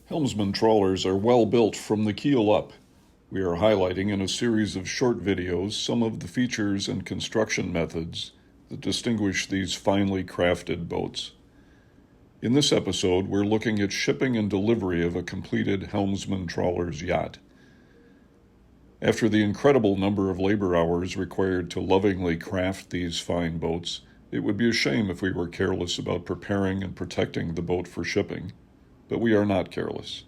Helmsman trawlers are well built from the keel up. We are highlighting in a series of short videos some of the features and construction methods that distinguish these finely crafted boats. In this episode, we're looking at shipping and delivery of a completed Helmsman Trawlers yacht. After the incredible number of labor hours required to lovingly craft these fine boats, it would be a shame if we were careless about preparing and protecting the boat for shipping. But we are not careless.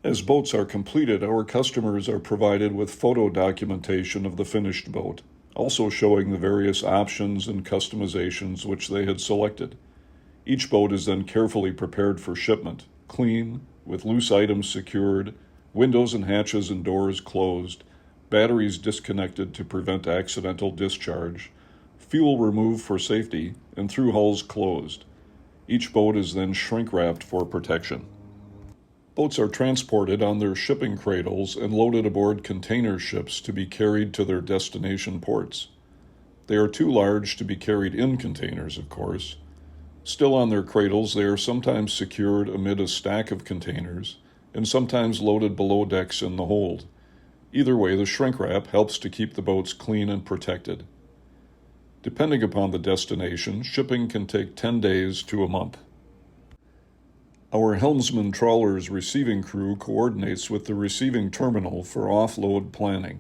As boats are completed, our customers are provided with photo documentation of the finished boat, also showing the various options and customizations which they had selected. Each boat is then carefully prepared for shipment, clean, with loose items secured, windows and hatches and doors closed, batteries disconnected to prevent accidental discharge, fuel removed for safety, and through hulls closed. Each boat is then shrink-wrapped for protection. Boats are transported on their shipping cradles and loaded aboard container ships to be carried to their destination ports. They are too large to be carried in containers, of course. Still on their cradles, they are sometimes secured amid a stack of containers and sometimes loaded below decks in the hold. Either way, the shrink-wrap helps to keep the boats clean and protected. Depending upon the destination, shipping can take 10 days to a month. Our Helmsman Trawlers receiving crew coordinates with the receiving terminal for offload planning,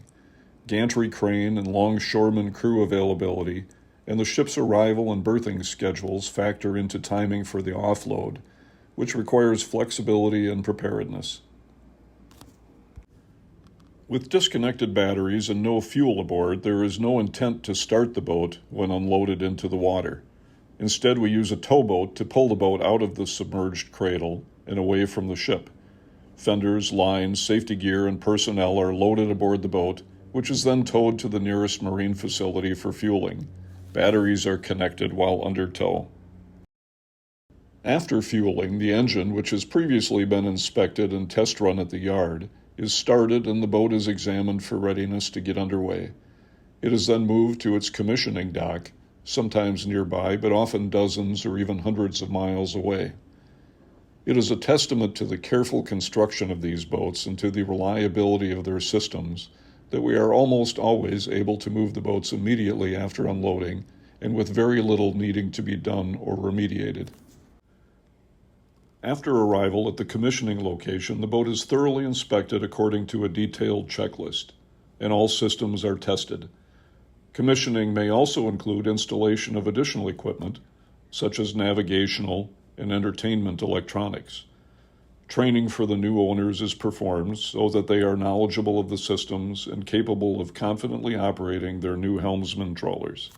gantry crane and longshoreman crew availability, and the ship's arrival and berthing schedules factor into timing for the offload, which requires flexibility and preparedness. With disconnected batteries and no fuel aboard, there is no intent to start the boat when unloaded into the water. Instead, we use a towboat to pull the boat out of the submerged cradle and away from the ship. Fenders, lines, safety gear, and personnel are loaded aboard the boat, which is then towed to the nearest marine facility for fueling. Batteries are connected while under tow. After fueling, the engine, which has previously been inspected and test run at the yard, is started and the boat is examined for readiness to get underway. It is then moved to its commissioning dock, sometimes nearby, but often dozens or even hundreds of miles away. It is a testament to the careful construction of these boats and to the reliability of their systems that we are almost always able to move the boats immediately after unloading and with very little needing to be done or remediated. After arrival at the commissioning location, the boat is thoroughly inspected according to a detailed checklist, and all systems are tested. Commissioning may also include installation of additional equipment, such as navigational and entertainment electronics. Training for the new owners is performed so that they are knowledgeable of the systems and capable of confidently operating their new Helmsman trawlers.